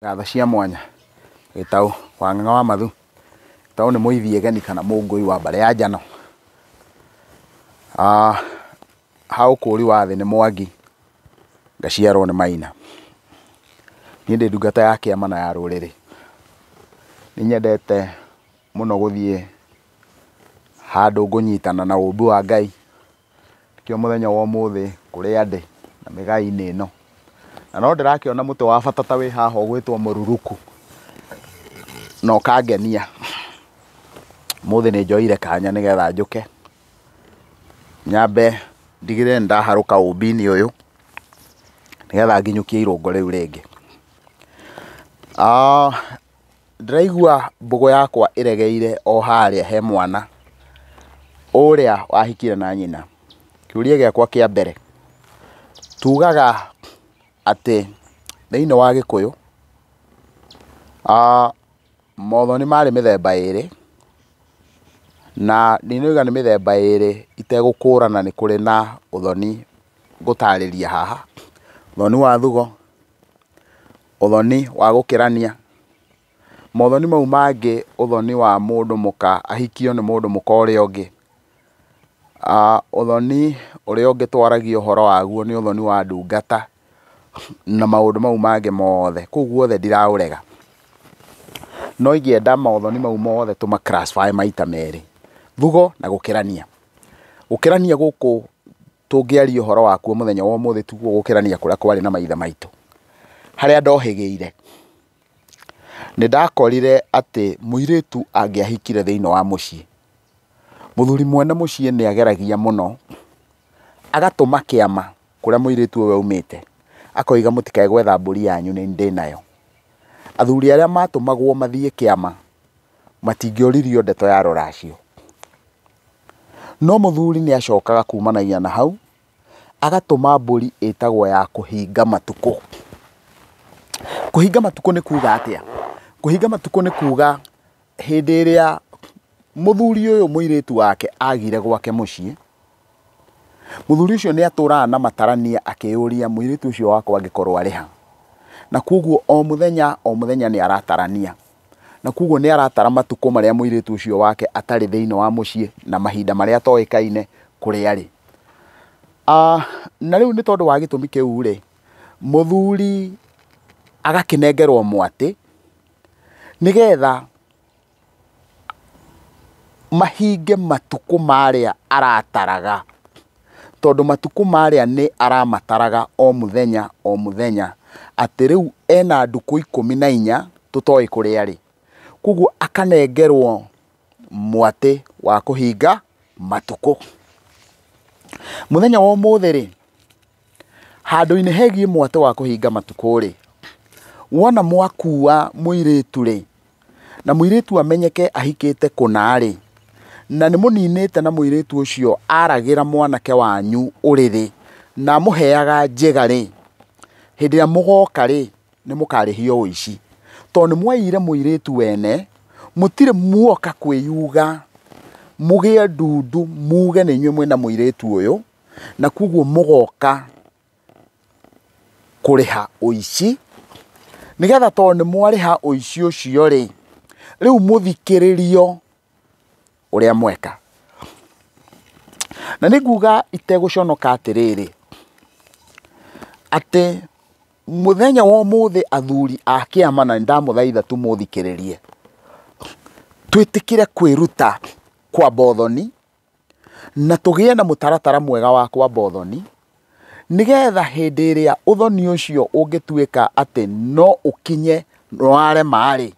Gatho cia mwanya Gitau wa Ng'ang'a wa Mathu. Gitau nĩ mũithie geni kana mũngũi wa mbare ya njano. Ha ũkũri wa thĩ nĩ Mwangi, ngaciarwo nĩ Maina. Niĩ ndĩ ndungata ya kĩama na ya rũrĩrĩ. Nĩ nyendete mũno gũthiĩ handũ ngũnyitana na ũmbi wa Ngai. Kĩo mũthenya wa ũmũthĩ kũrĩa ndĩ na mĩgai-inĩ ĩno. Na no ndĩrakĩona mũtĩ wa bata ta wĩ haha ũgwĩtwo mũruruku. Na ũkangenia. Mũthĩ nĩ njoire kanya nĩgetha njũke. Nyambe ndigĩrĩre nĩ ndaharũka ũmbi-inĩ ũyũ nĩgetha nginyũkie irũngo rĩu rĩngĩ. Ndĩraigua mbũgũ yakwa ĩregeire o harĩa he mwana ũrĩa wahikire na nyina. Kĩũria gĩakwa kĩa mbere, tugaga atĩ thĩinĩ wa Gĩkũyũ mothoni marĩ mĩthemba ĩrĩ, na ndinoiga nĩ mĩthemba ĩrĩ itegũkũrana nĩ kũrĩ na ũthoni ngũtarĩria haha. Ũthoni wa thugo, ũthoni wa gũkĩrania, mothoni mau mangĩ ũthoni wa mũndũ mũka ahikio nĩ mũndũ mũka ũrĩa ũngĩ. Ũthoni ũrĩa ũngĩ twaragio ũhoro waguo nĩ ũthoni wa ndungata na maũndũ mau mangĩ mothe. Kũu guothe ndiraũrega, no ingĩenda maũthoni mau mothe tũma classify maita merĩ: thugo na gũkĩrania. Gũkĩrania gũkũ tũngĩaria ũhoro wakuo mũthenya wa ũmũthĩ tiguo gũkĩrania kũrĩa kwarĩ na maithe maitũ. Harĩa ndohĩgĩire nĩ ndakorire atĩ mũirĩtu angĩahikire thĩinĩ wa mũciĩ, mũthuri mwene mũciĩ nĩ ageragia mũno agatũma kĩama kũrĩa mũirĩtu ũyũ aumĩte, akoiga mũtikae gwetha mbũri yanyu nĩ ndĩ nayo. Athuri arĩa matũmagwo mathiĩ kĩama matingĩoririo ndeto ya rũracio. No mũthuri nĩ acokaga kumanagia na hau agatũma mbũri ĩtagwo ya kũhinga matukũ. Kũhinga matukũ nĩ kuuga atĩa? Kũhinga matukũ nĩ kuuga hĩndĩ ĩrĩa mũthuri ũyũ mũirĩtu wake agire gwake mũciĩ, mũthuri ũcio nĩ atũraga na matarania akĩyũria mũirĩtu ũcio wakwa angĩkorwo arĩ ha. Na kuoguo o mũthenya nĩ aratarania. Na kuoguo nĩ aratara matukũ marĩa mũirĩtu ũcio wake atarĩ thĩinĩ wa mũciĩ na mahinda marĩa atoĩkaine kũrĩa arĩ. Na rĩu nĩ tondũ wa gĩtũmi kĩu rĩ, mũthuri agakĩnengerwo mwatĩ nĩgetha mahinge matukũ marĩa arataraga, tondũ matukũ marĩa nĩ aramataraga o mũthenya o mũthenya, atĩ rĩu ena ndukũ 14 tũtoĩ kũrĩa arĩ. Kuoguo akanengerwo mwatĩ wa kũhinga matukũ. Mũthenya wa ũmũthĩ rĩ, handũ-inĩ hegiĩ mwatĩ wa kũhinga matukũ rĩ, wona mwakua mũirĩtu rĩ, na mũirĩtu amenyeke ahikĩte kũna rĩ, na nĩ mũninĩte na mũirĩtu ũcio aragĩra mwanake wanyu ũrĩrĩ na mũheaga njĩga rĩ, hĩndĩ ĩrĩa mũgoka rĩ, nĩ mũkarĩhio ũici. Tondũ nĩ mwaiyire mũirĩtu wene, mũtirĩ muoka kwĩyuga mũgĩe ndundu muge nĩ inyuĩ mwĩna mũirĩtu ũyũ, na kuoguo mũgoka kũrĩha ũici, nĩgetha tondũ nĩ mwarĩha ũici ũcio rĩ, rĩu mũthikĩrĩrio ũrĩa mweka. Na nĩ nguga itegũconoka atĩrĩrĩ, atĩ mũthenya wa ũmũthĩ athuri a kĩama, na ndamũthaitha tu mũthikĩrĩrie, twĩtĩkĩre kwĩruta kwamba ũthoni na tũgĩe na mũtaratara mwega wa kwamba ũthoni, nĩgetha hĩndĩ ĩrĩa ũthoni ũcio ũngĩtuĩka atĩ no ũkinye warema rĩ,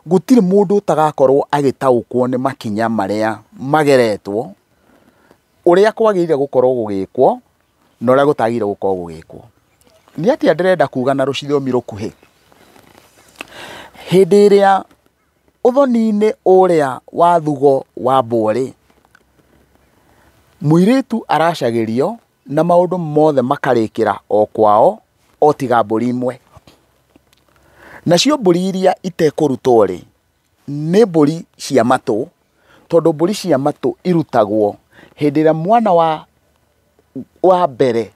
gũtirĩ mũndũ ũtagakorwo agĩtaũkwo nĩ makinya marĩa mageretwo, ũrĩa kwagĩrĩire gũkorwo gũgĩkwo na ũrĩa gũtagĩrĩire gũkorwo gũgĩkwo. Nĩ atĩa ndĩrenda kuga na rũciomi rũkuhĩ? Hĩndĩ ĩrĩa ũthoni-inĩ ũrĩa wa thugo wambwo rĩ, mũirĩtu aracagĩrio na maũndũ mothe makarĩkĩra o kwao o tiga mbũri imwe. Nacio mbũri iria itekũrutwo rĩ, nĩ mbũri cia matũ, tondũ mbũri cia matũ irutagwo hĩndĩ ĩrĩa mwana wa mbere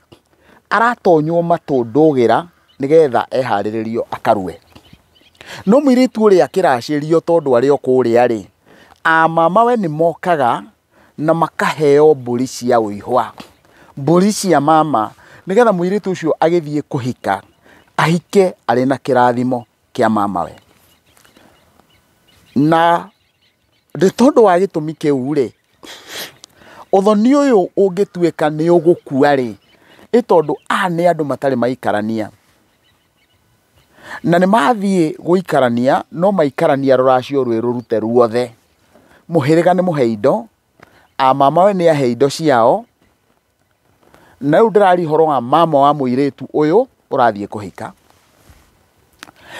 aratonywo matũ ndũgĩra nĩgetha eharĩrĩrio akarue. no mũirĩtu ũrĩa akĩracĩrio tondũ arĩ o kũrĩa rĩ, mamawe nĩ mokaga na makaheo mbũri cia ũihwa, mbũri cia mama, nĩgetha mũirĩtu ũcio agĩthiĩ kũhika ahike arĩ na kĩrathimo kĩa mamawe. Na nĩ tondũ wa gĩtũmi kĩu rĩ, ũthoni ũyũ ũngĩtuĩka nĩ ũgũkua rĩ, nĩ tondũ nĩ andũ matarĩ maikarania, na nĩ mathiĩ gũikarania no maikarania rũracio rwĩ rũrute ruothe. Mũhĩrĩga nĩ mũhe indo, mamawe nĩ ahe indo ciao, na rĩu ndĩrari ũhoro wa mama wa mũirĩtu ũyũ ũrathiĩ kũhika.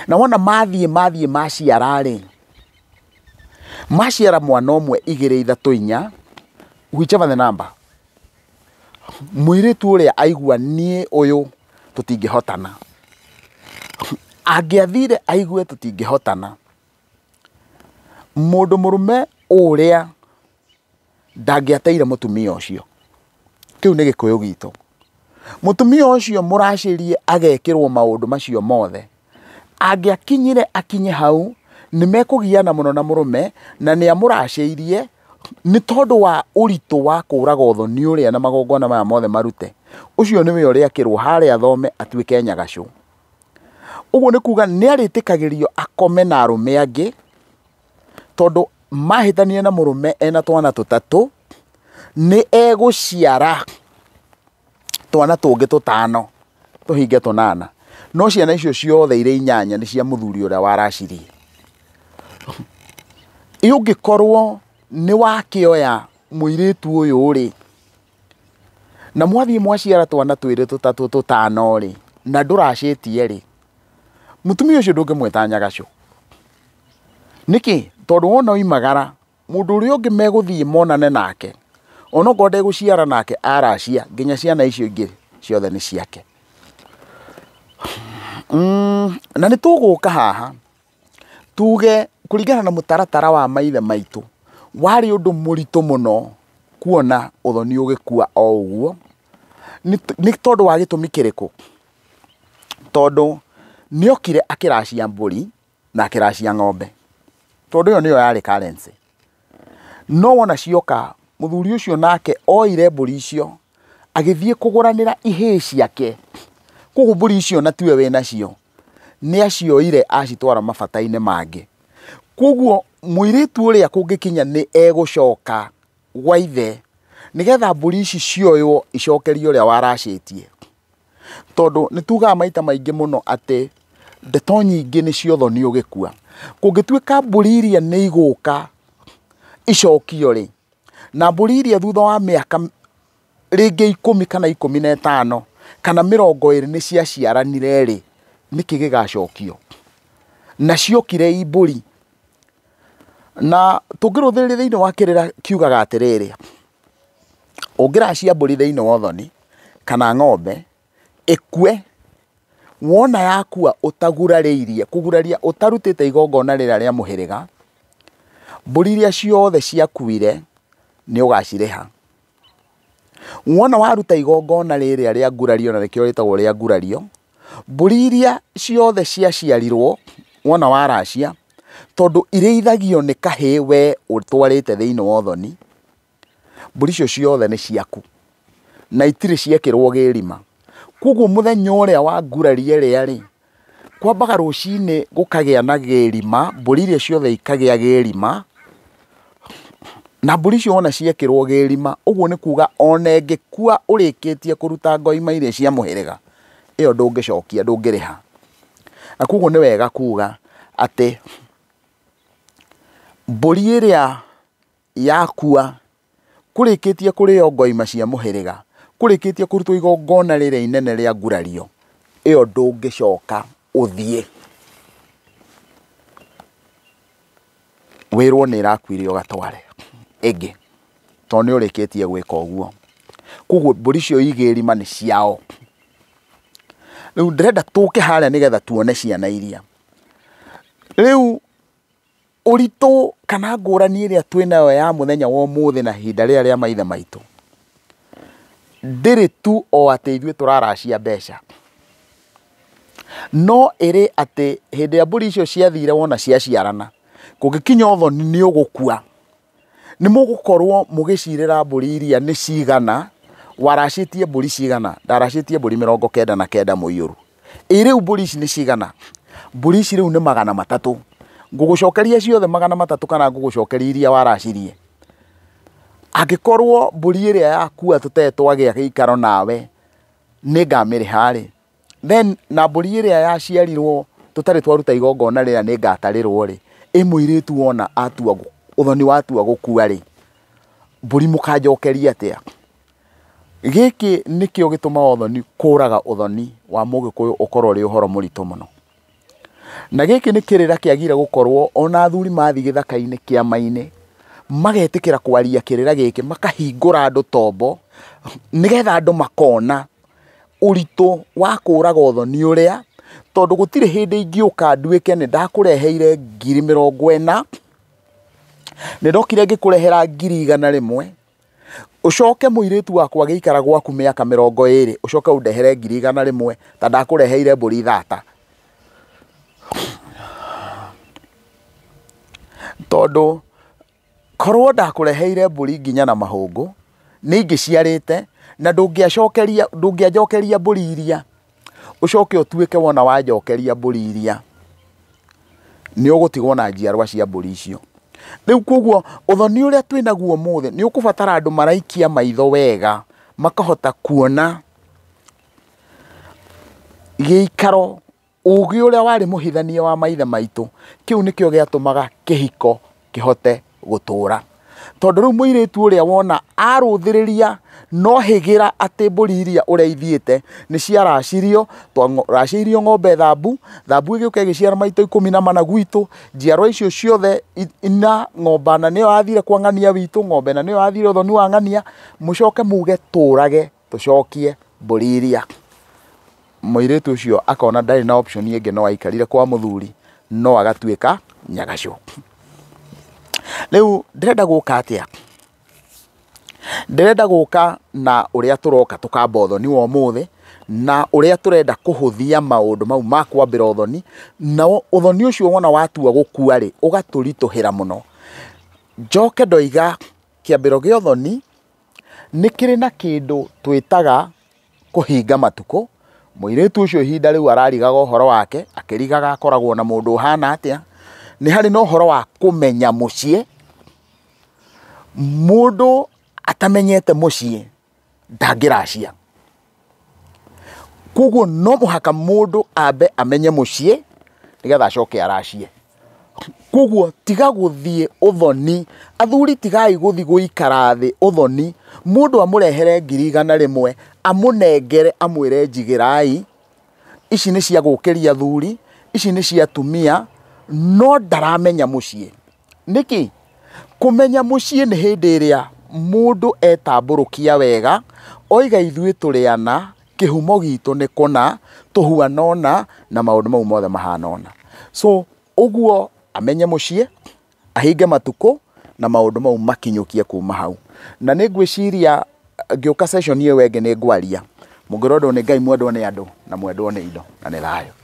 Na wona mathiĩ maciara rĩ, maciara mwana ũmwe 2 3 4, whichever the number, mũirĩtu ũrĩa aigua niĩ ũyũ tũtingĩhotana, angĩathire aigue tũtingĩhotana, mũndũ mũrũme ũrĩa ndangĩateire mũtumia ũcio. Kĩu nĩ gĩkũyũ gitũ. Mũtumia ũcio mũracĩrie agekĩrwo maũndũ macio mothe, angĩakinyire akinye hau nĩ mekũgiana mũno na mũrũme, na nĩ amũracĩirie nĩ tondũ wa ũritũ wa kũraga ũthoni ũrĩa na magongona maya mothe marute. Ũcio nĩwe ũrĩa akĩrwo harĩa athome atuĩke nyagacũ. Ũguo nĩ kuga nĩ arĩtĩkagĩrio akome na arũme angĩ, tondũ mahĩtania na mũrũme ena twana 3, nĩ egũciara twana tũngĩ 5 tũhinge 8, no ciana icio ciothe irĩ 8 nĩ cia mũthuri ũrĩa waracirie. Ũngĩkorwo nĩ wakĩoya mũirĩtu ũyũ rĩ, na mwathiĩ mwaciara twana 2 3 5 rĩ, na ndũracĩtie rĩ, mũtumia ũcio ndũngĩmwĩta nyagacũ. Nĩkĩ? Tondũ wona oimagara, mũndũ ũrĩa ũngĩ megũthiĩ monane nake, onokorwo ndegũciara nake aracia, nginya ciana icio ingĩ ciothe nĩ ciake. Na nĩ tũgũka haha tuge kũringana na mũtaratara wa maithe maitũ, warĩ ũndũ mũritũ mũno kuona ũthoni ũgĩkua o ũguo. Nĩ tondũ wa gĩtũmi kĩrĩkũ? Tondũ nĩokire akĩracia mbũri na akĩracia ng'ombe, tondũ ĩyo nĩyo yarĩ currency. No wona cioka, mũthuri ũcio nake oire mbũri icio agĩthiĩ kũgũranĩra ihĩĩ ciake. Koguo mbũri icio na tiwe wĩ nacio, nĩ acioire acitwara mabata-inĩ mangĩ. Koguo mũirĩtu ũrĩa kũngĩkinya nĩ egũcoka gwa ithe, nĩgetha mbũri ici cioywo icokerio ũrĩa waracĩtie. Tondũ nĩ tugaga maita maingĩ mũno atĩ ndeto nyingĩ nĩ cio ũthoni ũgĩkua. Kũngĩtuĩka mbũri iria nĩ igũka icokio rĩ, na mbũri iria thutha wa mĩaka rĩngĩ 10 kana 15 kana 20 nĩ ciaciaranire rĩ, nĩkĩ gĩgacokio? Na ciokire i mbũri. Na tũngĩrũthĩrĩria thĩinĩ wa kĩrĩra kiugaga atĩrĩrĩ, ũngĩracia mbũri thĩinĩ wa ũthoni kana ng'ombe ĩkue, wona yakua ũtagurarĩirie, kũguraria ũtarutĩte igongona rĩrĩa rĩa mũhĩrĩga, mbũri iria ciothe ciakuire nĩ ũgacirĩha. Wona waruta igongona rĩrĩa rĩa ngurario, na nĩkĩo rĩtagwo rĩa ngurario, mbũri iria ciothe ciaciarirwo wona waracia, tondũ irĩithagio nĩ kahĩĩ we ũtwarĩte thĩinĩ wa ũthoni, mbũri icio ciothe nĩ ciaku na itirĩ ciekĩrwo gĩrima. Koguo mũthenya ũrĩa wa ngurarie rĩa rĩ, kwambaga rũcinĩ gũkagĩa na gĩrima, mbũri iria ciothe ikagĩa gĩrima, na mbũri icio wona ciekĩrwo gĩrima, ũguo nĩ kuga ona ĩngĩkua ũrĩkĩtie kũruta ngoima iria cia mũhĩrĩga, ĩyo ndũngĩcokia, ndũngĩrĩha. Na koguo nĩ wega kuga atĩ mbũri ĩrĩa yakua kũrĩkĩtie kũrĩo ngoima cia mũhĩrĩga, kũrĩkĩtie kũrutwo igongona rĩrĩa inene rĩa ngurario, ĩyo ndũngĩcoka ũthiĩ wĩrwo nĩ ĩrakuire ũgatware ĩngĩ, tondũ nĩ ũrĩkĩtie gwĩka ũguo. Koguo mbũri icio igĩrima nĩ ciao. Rĩu ndĩrenda tũke harĩa nĩgetha tuone ciana iria. Rĩu ũritũ kana ngũrani ĩrĩa twĩnayo ya mũthenya wa ũmũthĩ na ihinda rĩrĩa rĩa maithe maitũ, ndĩrĩ tu o atĩ ithuĩ tũraracia mbeca. no ĩrĩ atĩ hĩndĩ ya mbũri icio ciathire wona ciaciarana kũngĩkinya ũthoni nĩ ũgũkua nĩ mũgũkorwo mũgĩcirĩra mbũri iria nĩ cigana waracĩtie mbũri cigana ndaracĩtie mbũri 99 mũiyũru rĩu mbũri ici nĩ cigana mbũri ici rĩu nĩ 300 ngũgũcokeria ciothe 300 kana ngũgũcokeria iria waracirie angĩkorwo mbũri ĩrĩa yakua tũtetwagĩa gĩikaro nawe nĩ ngamĩrĩha rĩ then na mbũri ĩrĩa yaciarirwo tũtarĩ twaruta igongona rĩrĩa nĩ ngatarĩrwo rĩ mũirĩtu wona atua ũthoni watua gũkua rĩ mbũri mũkanjokeria atĩa gĩkĩ nĩkĩo gĩtũma ũthoni kũraga ũthoni wa mũgĩkũyũ ũkorwo ũrĩ ũhoro mũritũ mũno na gĩkĩ nĩ kĩrĩra kĩagire gũkorwo ona athuri mathi gĩthaka-inĩ kĩama-inĩ magetĩkĩra kwaria kĩrĩra gĩkĩ makahingũra andũ tombo nĩgetha andũ makona ũritũ wa kũraga ũthoni ũrĩa tondũ gũtirĩ hĩndĩ ingĩũka nduĩke nĩ ndakũreheire 40,000 nĩ ndokire ngĩkũrehera 100,000 ucoke mũirĩtu wakwa gĩikara gwaku mĩaka 20 ucoke undehere 100,000 ta ndakũreheire mbũri 3 tondũ korwo ndakũreheire mbũri nginya na mahũngũ nĩ ingĩciarĩte na ndũngĩajokeria mbũri iria ucoke ũtuĩke wona wajokeria mbũri iria nĩ ũgũtigwo na njiarwa cia mbũri icio rĩu koguo ũthoni ũrĩa twĩnaguo mũthĩ nĩ ũkũbatara andũ maraikia maitho wega makahota kuona gĩikaro ũgĩ ũrĩa warĩ mũhithania wa maithe maitũ kĩu nĩkĩo gĩatũmaga kĩhiko kĩhote gũtũra tondũ rĩu mũirĩtu ũrĩa wona arũthĩrĩria no hĩgĩra atĩ mbũri iria ũreithiĩte nĩ ciaracirio twaracirio ng'ombe thambu ĩgĩũka ĩgĩciara maitũ 14 gwitũ njiarwa icio ciothe ina ng'ombe na nĩyo yathire kwa ng'ania witũ ng'ombe na nĩyo yathire ũthoni wa ng'ania mũcoke muge tũrage tũcokie mbũri iria mũirĩtu ũcio akona ndarĩ na option ĩngĩ no aikarire kwa mũthuri no agatuĩka nyagacũ rĩu ndĩrenda gũka atĩa ndĩrenda gũka na ũrĩa tũroka tũkamba ũthoni wa ũmũthĩ na ũrĩa tũrenda kũhũthia maũndũ mau ma kwambĩra ũthoni na ũthoni ũcio wona watua gũkua rĩ ũgatũritũhĩra mũno njoke ndoiga kĩambĩro gĩa ũthoni nĩ kĩrĩ na kĩndũ twĩtaga kũhinga matukũ mũirĩtu ũcio ihinda rĩu ararigaga ũhoro wake akĩrigaga akoragwo na mũndũ ũhana atĩa nĩ harĩ na ũhoro wa kũmenya mũciĩ mũndũ atamenyete mũciĩ ndangĩracia koguo no mũhaka mũndũ ambe amenye mũciĩ nĩgetha acoke aracie koguo tiga gũthiĩ ũthoni athuri tigai gũthiĩ gũikara thĩ ũthoni mũndũ amũrehere 100,000 amũnengere amwĩre njigĩrai ici nĩ cia gũkĩria athuri ici nĩ cia atumia no ndaramenya mũciĩ nĩkĩ kũmenya mũciĩ nĩ hĩndĩ ĩrĩa mũndũ etambũrũkia wega oiga ithuĩ tũrĩana kĩhumo gitũ nĩ kũna tũhuana ũna na maũndũ mau mothe mahana ũna so ũguo amenye mũciĩ ahinge matukũ na maũndũ mau makinyũkie kuma hau na nĩ ngwĩciria ngĩũka session ĩyo ĩngĩ nĩ ngwaria mũngĩrwo nĩ Ngai mwendwo nĩ andũ na mwendwo nĩ indo na nĩ thayũ.